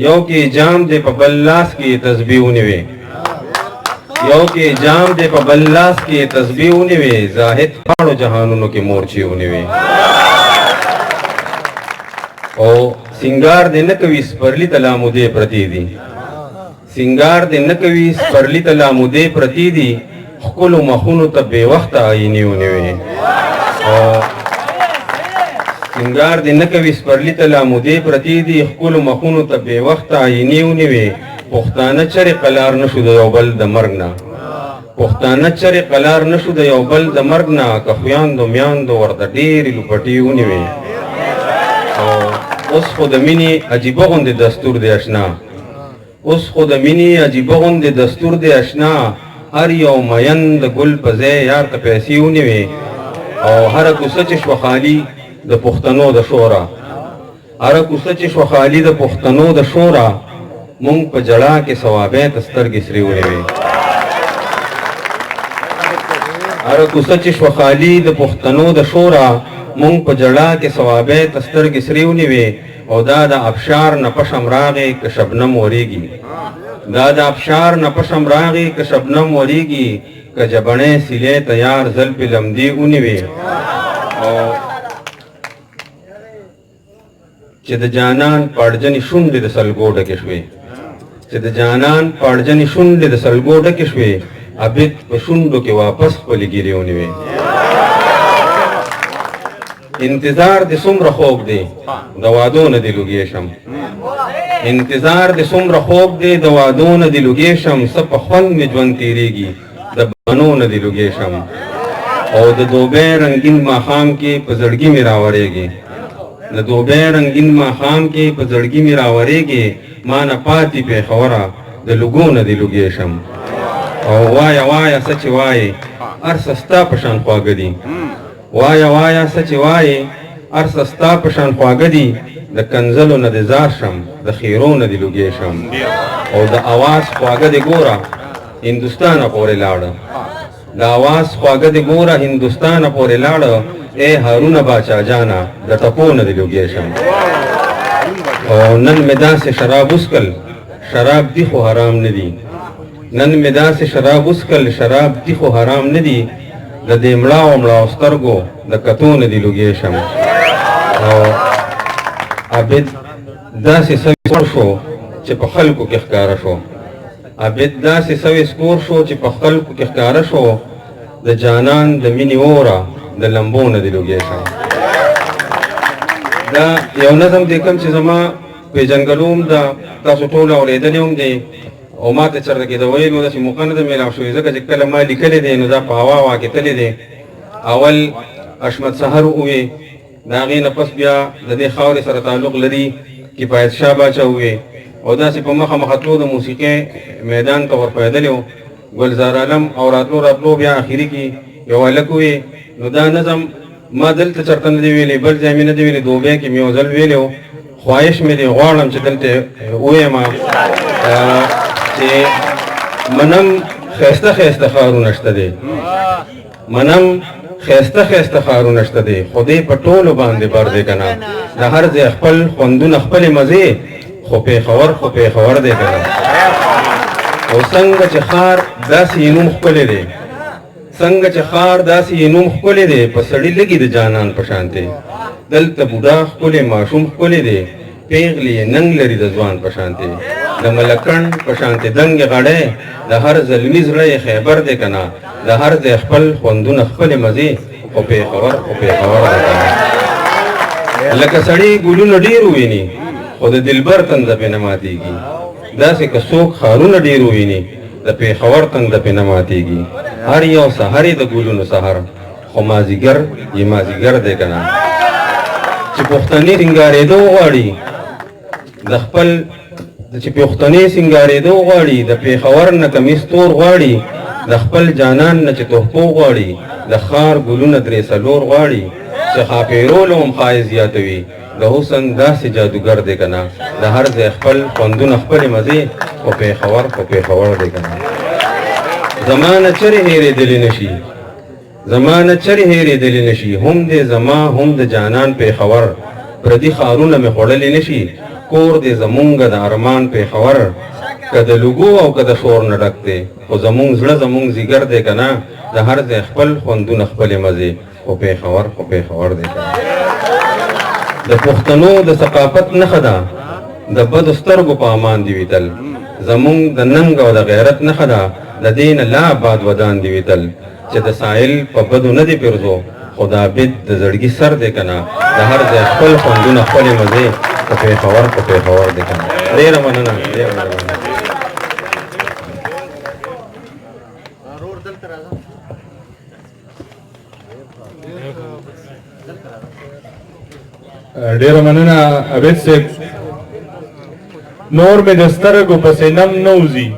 یو کې جام دې په بل لاس کې تسبیح ونیوي یو کې جام دې په بل لاس کې تسبیح ونیوي زاهد پاړو جهانونو کې مورچی ونیوي او سنگار دې نه کوي سپرلی تلامودې پرتی دي سنگار دې نه کوي سپرلی تلامودې پرتی دي خپل مخونو ته به وخت آینه ونیوي او سنگار دې نه کوي سپرلی تلامودې پرتی دي خپل مخونو ته به وخت آینه ونیوي پښتانه چرې قلار نشو د یو بل د مرګ نه پښتانه چرې قلار نشو د یو بل د مرګ نه که خویاندو میاندو ورته ډېرې لوپټې ونیوي اوس خو د مینې عجیبه غوندې دستور دی اشنا اوس خو د مینې عجیبه غوندې دستور دی اشنا هر یو مین د ګل په ځای یار ته پیسې ونیوي او هره کوڅه چې شوه خالي د پښتنو د شورا هره کوڅه چې شوه خالي د پښتنو د شورا مونږ په جړا کې ثوابې ته سترګې سرې ونیوي هره کوڅه چې شوه خالي د پښتنو د شورا مونږ په جړا کې ثوابې ته سترګې سرې ونیوي او دا د ابشار نه پشم راغی که شبنم وریږي دا د ابشار نه پشم راغی که شبنم وریږي که جبڼې سیلې تیار زلفې لمدې ونیوي او چې د جانان پاړجنې شونډې د سلګو ډکې شوې چې د جانان پاړجنې شونډې د سلګو ډکې شوې عبید په شونډو کې واپس خپلې ګیرې ونیوي انتظار دې څومره خوږ دی د وادو نه دې لوګې شم انتظار دې څومره خوږ دی د وادو نه دې لوګې شم څه په خوند مې ژوند تېرېږي د بنو نه دې لوګې شم او د دوبۍ رنګین ماښام کې په زړګي مې راورېږي د دوبۍ رنګین ماښام کې په زړګي مې راورېږي ما نه پاتې پېښوره د لوګو نه دې لوګې شم او وایه وایه څه چې وایې هر څه ستا په شان خواږه دي وایه وایه څه چې وایې هر څه ستا په شان خواږه دي د کنځلو نه دې زار شم د خیرو نه دې لوګې شم او د اواز خواږه دې ګوره هندوستانه پورې لاړه د اواز خواږه دې ګوره هندوستانه پورې لاړه اے هارونه باچا جانا د ټپو نه دې لوګې شم او نن مې داسې شراب وڅکل شراب دي خو حرام نه دي نن مې داسې شراب وڅکل شراب دي خو حرام نه دي د دې مړاو مړاو سترګو د کتو نه دې لوګې شم او عبید داسې سوی سکور شو چې په خلکو کې ښکاره شو عبید داسې سوی سکور شو چې په خلکو کې ښکاره شو د جانان د مینې اوره د لمبو نه دې لوګې شم دا یو نظم دی کوم چې زما پېژنګلوم دا تاسو ټول اورېدلی هم دی او ما ته چېرته کې د ویلو داسې موقع نه ده میلاو شوې ځکه چې کله ما لیکلی دی نو دا په هوا هوا کې تللی دی اول اشمت سحر ووې د هغې نه پس بیا د دې خاورې سره تعلق لري کفایت شاه باچا ووې او داسې په مخه مخه تلو د موسیقۍ میدان ته ورپیدلی و ګلزار عالم او راتلو بیا اخري کې یو هلک ووې نو دا نظم ما دلته چېرته نه دی ویلی بل ځای مې نه دی ویلی دوبۍ کې مې یو ځل ویلی و خواهش مې دی غواړم چې دلته ووایم چې منم ښایسته ښایسته ښارونه شته دی منم ښایسته ښایسته ښارونه شته دی خو دی په ټولو باندې بر دی که نه د هر ځای خپل خوندونه خپلې مزې خو پېښور دی که نه او څنګه چې ښار داسې یې نوم ښکلی دی څنګه چې ښار داسې یې نوم ښکلی دی په سړي لګي د جانان په شانتې دلته بوډا ښکلی ماشوم ښکلی دی پیغلې یې ننګ لري د ځوان په شانتې د ملکڼ په شانتې دنګې غړی د هر زلمي زړه یې خیبر دی که نه د هر ځای خپل خوندونه خپلې مزې خو پېښور دی که نه لکه سړی ګلونه ډېر وویني خو د دلبر تنده پې نه ماتېږي داسې که څوک ښارونه ډېر وویني د پېښور تنده پې نه ماتېږي هر یو سهر یې د ګلونو سهر خو مازدیګر یې مازدیګر دی که نه چې پښتنې سینګارېدو غواړي د خپل چې پښتنې سینګارېدو غواړي د پېښور نه کمیس تور غواړي د خپل جانان نه چې تحفو غواړي د ښار ګلونه درې څلور غواړي چې ښاپېرولو هم ښایست زیاتوي د حسن داسې جادوګر دی که نه د هر ځای خپل خوندونه خپلې مزې خو پېښور دی که نه زما نه چرې هېرېدلی نه شي زما نه چرې هېرېدلی نه شي هم دې زما هم د جانان پېښور پردي ښارونه مې خوړلی نه شي. کور دې زمونږ د ارمان پېښور، که د لوګو او که د شور نه ډک دی، خو زمونږ زړه زمونږ ځیګر دی که نه، د هر ځای خپل خوندونه خپلې مزې، خو پېښور خو پېښور دی که نه. د پښتنو د ثقافت نښه ده د بدو سترګو په امان دي وي تل، زمونږ د ننګ او د غیرت نښه ده د دې نه لا آباد ودان دي وي تل، چې د سایل په بدو نه دی پیرزو، خو د عابد د زړګي سر دی که نه، د هر ځای خپل خوندونه خپلې مزې، خو پېښور خو پېښور دی که نه. ډېره مننه، ډېره مننه. ډېره مننه عابد صاحب. نور مې د سترګو پسې نم نه وځي